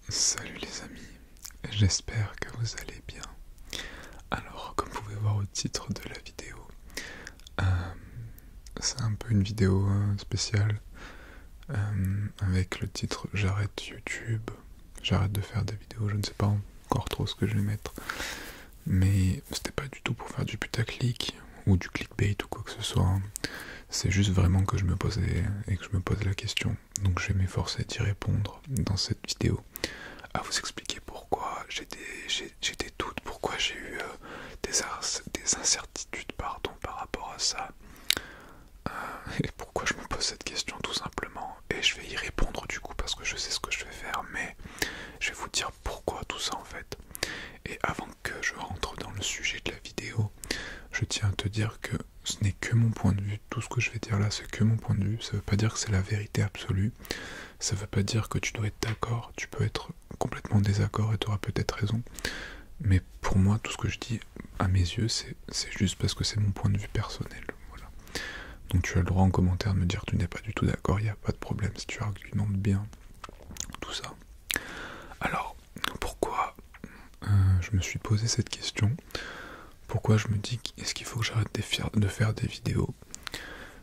Salut les amis, j'espère que vous allez bien. Alors, comme vous pouvez voir au titre de la vidéo, c'est un peu une vidéo spéciale avec le titre J'arrête YouTube, j'arrête de faire des vidéos, je ne sais pas encore trop ce que je vais mettre, mais c'était pas du tout pour faire du putaclic ou du clickbait ou quoi que ce soit. C'est juste vraiment que je me posais et que je me pose la question, donc je vais m'efforcer d'y répondre dans cette vidéo, à vous expliquer pourquoi j'ai des doutes, pourquoi j'ai eu des incertitudes par rapport à ça, et pourquoi je me pose cette question tout simplement, et je vais y répondre du coup parce que je sais ce que je vais faire, mais je vais vous dire pourquoi tout ça en fait. Et avant que je rentre dans le sujet de la vidéo, je tiens à te dire que ce n'est que mon point de vue, tout ce que je vais dire là c'est que mon point de vue, ça veut pas dire que c'est la vérité absolue, ça veut pas dire que tu dois être d'accord, tu peux être complètement en désaccord et tu auras peut-être raison, mais pour moi tout ce que je dis à mes yeux c'est juste parce que c'est mon point de vue personnel, voilà. Donc tu as le droit en commentaire de me dire que tu n'es pas du tout d'accord, il n'y a pas de problème si tu argumentes bien, tout ça. Alors, pourquoi je me suis posé cette question? Pourquoi je me dis est-ce qu'il faut que j'arrête de faire des vidéos?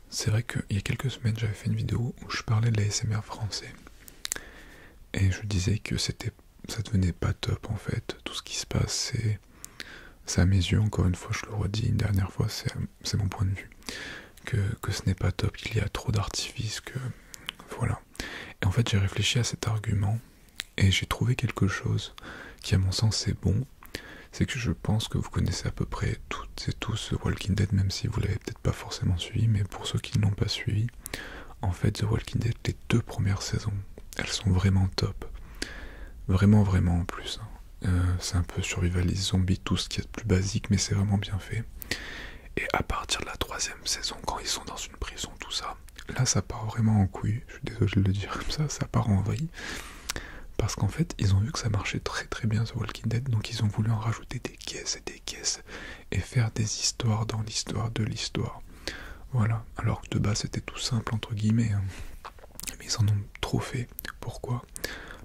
C'est vrai qu'il y a quelques semaines j'avais fait une vidéo où je parlais de l'ASMR français et je disais que ça devenait pas top en fait, tout ce qui se passe c'est à mes yeux, encore une fois je le redis une dernière fois, c'est mon point de vue, que ce n'est pas top, qu'il y a trop d'artifices, que voilà. Et en fait j'ai réfléchi à cet argument et j'ai trouvé quelque chose qui à mon sens est bon. C'est que je pense que vous connaissez à peu près toutes et tous The Walking Dead, même si vous l'avez peut-être pas forcément suivi, mais pour ceux qui ne l'ont pas suivi, en fait The Walking Dead, les 2 premières saisons, elles sont vraiment top. Vraiment, vraiment en plus. C'est un peu survivaliste, zombie, tout ce qui est plus basique, mais c'est vraiment bien fait. Et à partir de la 3e saison, quand ils sont dans une prison, tout ça, là ça part vraiment en couille, je suis désolé de le dire comme ça part en vrille. Parce qu'en fait, ils ont vu que ça marchait très très bien The Walking Dead, donc ils ont voulu en rajouter des caisses et faire des histoires dans l'histoire de l'histoire. Voilà, alors que de base c'était tout simple entre guillemets, hein. Mais ils en ont trop fait. Pourquoi?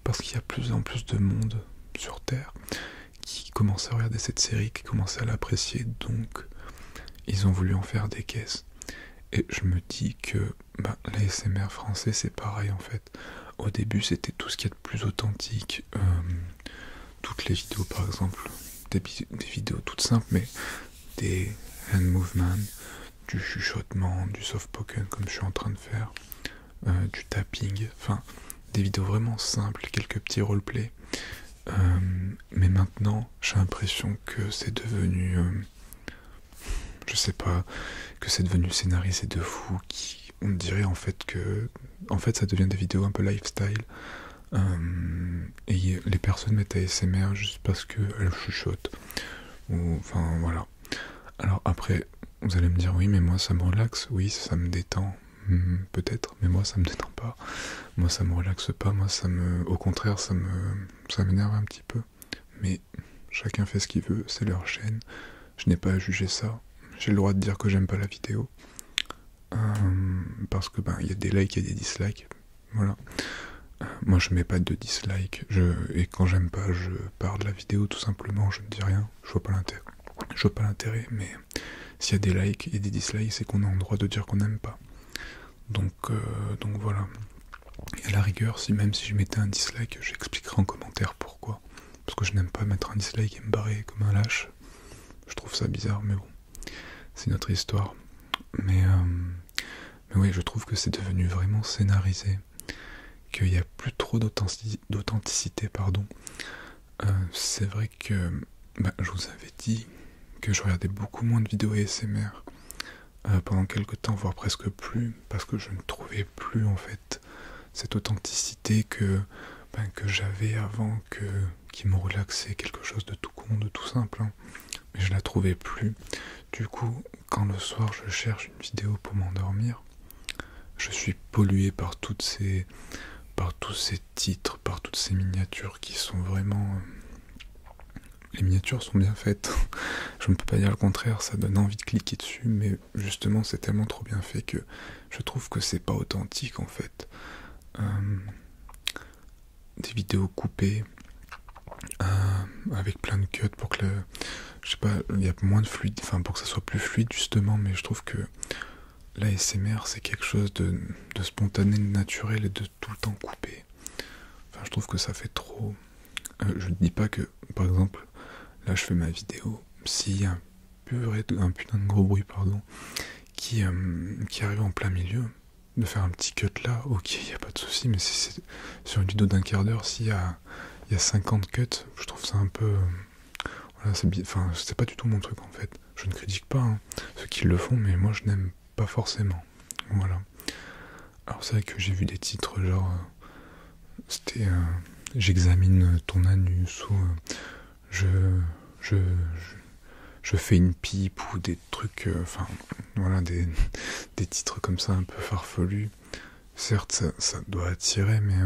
Parce qu'il y a plus en plus de monde sur Terre qui commence à regarder cette série, qui commence à l'apprécier, donc ils ont voulu en faire des caisses. Et je me dis que l'ASMR français c'est pareil en fait. Au début c'était tout ce qu'il y a de plus authentique, toutes les vidéos par exemple, des vidéos toutes simples, mais des hand movements, du chuchotement, du soft spoken comme je suis en train de faire, du tapping, enfin des vidéos vraiment simples, quelques petits roleplays. Mais maintenant j'ai l'impression que c'est devenu, je sais pas, que c'est devenu scénarisé de fou, on dirait en fait ça devient des vidéos un peu lifestyle, et les personnes mettent ASMR juste parce qu'elles chuchotent, ou enfin voilà. Alors après vous allez me dire oui mais moi ça me relaxe, oui ça me détend, peut-être, mais moi ça me détend pas, moi ça me relaxe pas, moi au contraire ça m'énerve un petit peu, mais chacun fait ce qu'il veut, c'est leur chaîne, je n'ai pas à juger ça, j'ai le droit de dire que j'aime pas la vidéo, parce que il y a des likes et des dislikes, voilà. Moi je mets pas de dislike, et quand j'aime pas je pars de la vidéo tout simplement, je ne dis rien, je vois pas l'intérêt, mais s'il y a des likes et des dislikes c'est qu'on a le droit de dire qu'on n'aime pas, donc voilà. Et à la rigueur, même si je mettais un dislike, j'expliquerai en commentaire pourquoi, parce que je n'aime pas mettre un dislike et me barrer comme un lâche, je trouve ça bizarre, mais bon, c'est notre histoire. Mais oui, je trouve que c'est devenu vraiment scénarisé, qu'il n'y a plus trop d'authenticité, pardon. C'est vrai que je vous avais dit que je regardais beaucoup moins de vidéos ASMR pendant quelques temps, voire presque plus, parce que je ne trouvais plus en fait cette authenticité que j'avais avant, qui me relaxait, quelque chose de tout con, de tout simple, hein. Mais je la trouvais plus. Du coup, quand le soir je cherche une vidéo pour m'endormir, je suis pollué par tous ces titres, par toutes ces miniatures qui sont vraiment... Les miniatures sont bien faites, je ne peux pas dire le contraire, ça donne envie de cliquer dessus, mais justement c'est tellement trop bien fait que je trouve que c'est pas authentique en fait. des vidéos coupées avec plein de cuts pour que je sais pas, il y a moins de fluide, enfin pour que ça soit plus fluide justement, mais je trouve que l'ASMR c'est quelque chose de spontané, de naturel et de tout le temps coupé. Enfin je trouve que ça fait trop. Je ne dis pas que, par exemple, là je fais ma vidéo, s'il y a un putain de gros bruit, pardon, qui arrive en plein milieu, de faire un petit cut là, ok, il n'y a pas de souci, mais si c'est sur une vidéo d'un quart d'heure, s'il y a 50 cuts, je trouve ça un peu. Voilà, c'est pas du tout mon truc en fait. Je ne critique pas ceux qui le font, mais moi je n'aime pas forcément. Voilà. Alors c'est vrai que j'ai vu des titres genre. C'était. J'examine ton anus ou je fais une pipe ou des trucs. Enfin, voilà, des titres comme ça un peu farfelus. Certes, ça doit attirer, mais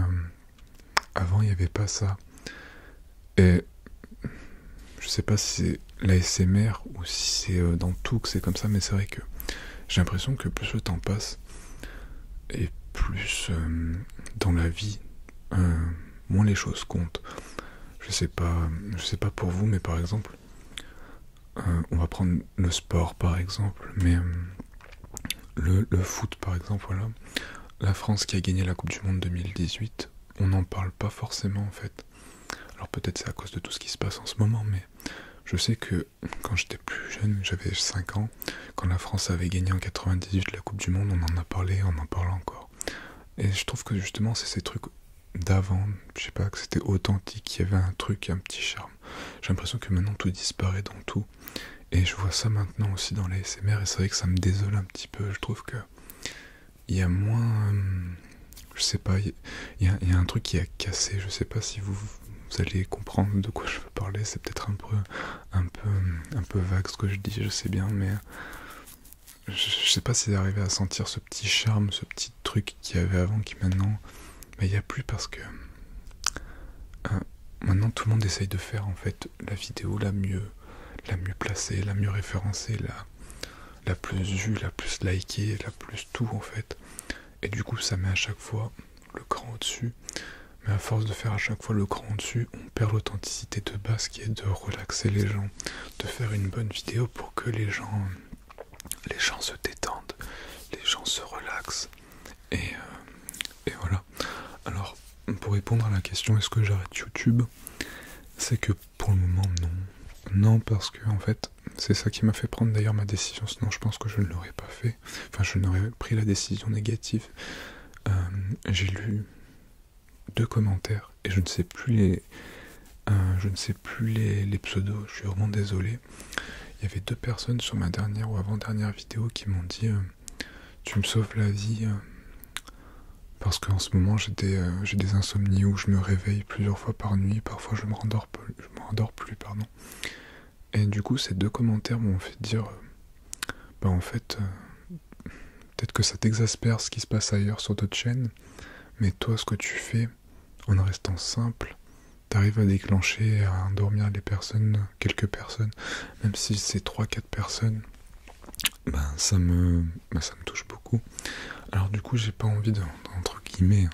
avant il n'y avait pas ça. Et je sais pas si c'est l'ASMR ou si c'est dans tout que c'est comme ça, mais c'est vrai que j'ai l'impression que plus le temps passe et plus dans la vie, moins les choses comptent. Je sais pas pour vous, mais par exemple, on va prendre le sport par exemple, mais le foot par exemple, voilà. La France qui a gagné la Coupe du Monde 2018, on n'en parle pas forcément en fait. Alors peut-être c'est à cause de tout ce qui se passe en ce moment, mais je sais que quand j'étais plus jeune, j'avais 5 ans, quand la France avait gagné en 98 la Coupe du Monde, on en a parlé, on en parle encore. Et je trouve que justement c'est ces trucs d'avant, je sais pas, que c'était authentique, qu'il y avait un truc, un petit charme. J'ai l'impression que maintenant tout disparaît dans tout. Et je vois ça maintenant aussi dans les ASMR, et c'est vrai que ça me désole un petit peu. Je trouve que il y a moins... je sais pas, il y a un truc qui a cassé, je sais pas si vous allez comprendre de quoi je veux parler, c'est peut-être un peu vague ce que je dis, je sais bien, mais je sais pas si j'arrivais à sentir ce petit charme, ce petit truc qu'il y avait avant qui maintenant, mais il n'y a plus parce que maintenant tout le monde essaye de faire en fait la vidéo la mieux placée, la mieux référencée, la plus vue, la plus likée, la plus tout en fait. Et du coup ça met à chaque fois le cran au-dessus. Mais à force de faire à chaque fois le cran au-dessus, on perd l'authenticité de base qui est de relaxer les gens, de faire une bonne vidéo pour que les gens se détendent, les gens se relaxent. Et voilà. Alors, pour répondre à la question est-ce que j'arrête YouTube, c'est que pour le moment non. Non, parce que en fait, c'est ça qui m'a fait prendre d'ailleurs ma décision, sinon je pense que je ne l'aurais pas fait. Enfin, je n'aurais pris la décision négative. J'ai lu 2 commentaires et je ne sais plus les pseudos, je suis vraiment désolé. Il y avait 2 personnes sur ma dernière ou avant-dernière vidéo qui m'ont dit tu me sauves la vie parce qu'en ce moment j'ai des insomnies où je me réveille plusieurs fois par nuit, parfois je me rendors plus, pardon. Et du coup ces 2 commentaires m'ont fait dire bah en fait peut-être que ça t'exaspère ce qui se passe ailleurs sur d'autres chaînes, mais toi ce que tu fais en restant simple, t'arrives à déclencher et à endormir quelques personnes, même si c'est 3-4 personnes, ça me touche beaucoup. Alors du coup j'ai pas envie entre guillemets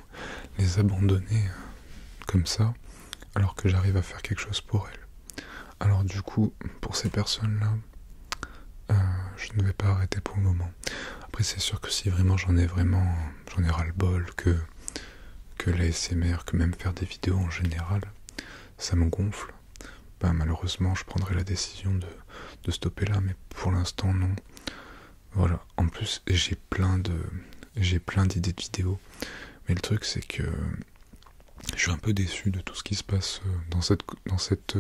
les abandonner comme ça, alors que j'arrive à faire quelque chose pour elles. Alors du coup pour ces personnes-là, je ne vais pas arrêter pour le moment. Après c'est sûr que si vraiment j'en ai ras-le-bol que l'ASMR, que même faire des vidéos en général, ça me gonfle, malheureusement je prendrai la décision de stopper là, mais pour l'instant non. Voilà, en plus j'ai plein d'idées de vidéos, mais le truc c'est que je suis un peu déçu de tout ce qui se passe dans cette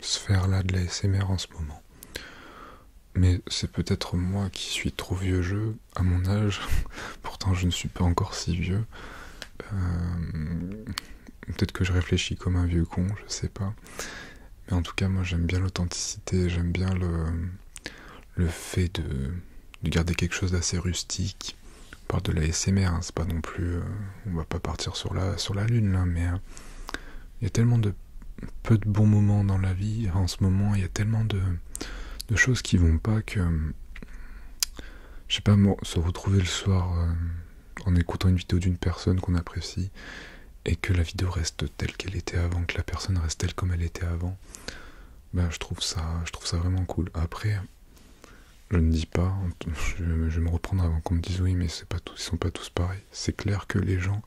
sphère-là de l'ASMR en ce moment. Mais c'est peut-être moi qui suis trop vieux jeu à mon âge, pourtant je ne suis pas encore si vieux. Peut-être que je réfléchis comme un vieux con, je sais pas. Mais en tout cas, moi j'aime bien l'authenticité, j'aime bien le fait de garder quelque chose d'assez rustique. On parle de la ASMR, hein, c'est pas non plus... on va pas partir sur la lune là, mais il y a tellement peu de bons moments dans la vie en ce moment, il y a tellement de choses qui vont pas que... je sais pas, se retrouver le soir en écoutant une vidéo d'une personne qu'on apprécie et que la vidéo reste telle qu'elle était avant, que la personne reste telle comme elle était avant, ben je trouve ça vraiment cool. Après, je ne dis pas, je vais me reprendre avant qu'on me dise oui, mais c'est pas tous, ils sont pas tous pareils. C'est clair que les gens,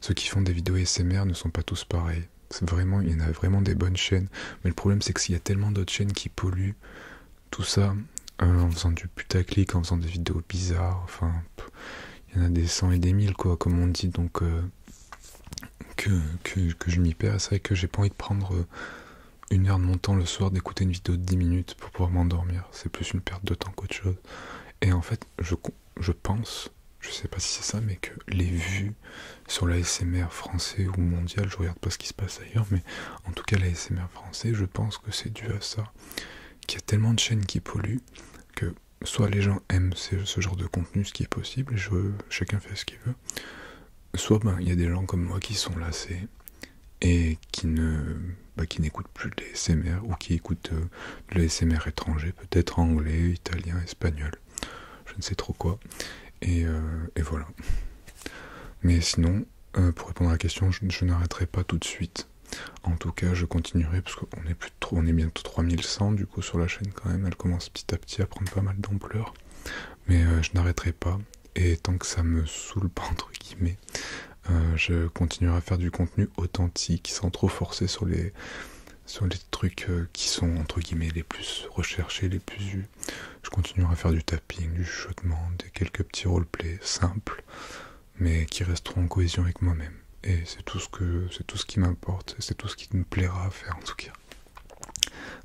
ceux qui font des vidéos ASMR ne sont pas tous pareils. C'est vraiment, il y en a vraiment des bonnes chaînes, mais le problème c'est que s'il y a tellement d'autres chaînes qui polluent tout ça, en faisant du putaclic, en faisant des vidéos bizarres, enfin, il y en a des 100 et des 1000 quoi, comme on dit, donc que je m'y perds. C'est vrai que j'ai pas envie de prendre 1 heure de mon temps le soir d'écouter une vidéo de 10 minutes pour pouvoir m'endormir. C'est plus une perte de temps qu'autre chose. Et en fait, je pense, je sais pas si c'est ça, mais que les vues sur l'ASMR français ou mondial, je regarde pas ce qui se passe ailleurs, mais en tout cas l'ASMR français, je pense que c'est dû à ça. Qu'il y a tellement de chaînes qui polluent que soit les gens aiment ce genre de contenu, ce qui est possible, chacun fait ce qu'il veut, soit il y a des gens comme moi qui sont lassés et qui n'écoutent plus de l'ASMR ou qui écoutent de l'ASMR étranger, peut-être anglais, italien, espagnol, je ne sais trop quoi, et voilà. Mais sinon, pour répondre à la question, je n'arrêterai pas tout de suite. En tout cas, je continuerai parce qu'on est bientôt 3100 du coup sur la chaîne quand même. Elle commence petit à petit à prendre pas mal d'ampleur. Mais je n'arrêterai pas. Et tant que ça me saoule pas entre guillemets, je continuerai à faire du contenu authentique sans trop forcer sur les trucs qui sont entre guillemets les plus recherchés, les plus vus. Je continuerai à faire du tapping, du chuchotement, quelques petits roleplays simples, mais qui resteront en cohésion avec moi-même. Et c'est tout ce qui m'importe, c'est tout ce qui me plaira à faire en tout cas.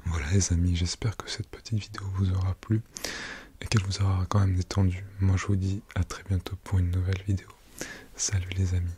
Voilà les amis, j'espère que cette petite vidéo vous aura plu et qu'elle vous aura quand même détendu. Moi je vous dis à très bientôt pour une nouvelle vidéo. Salut les amis.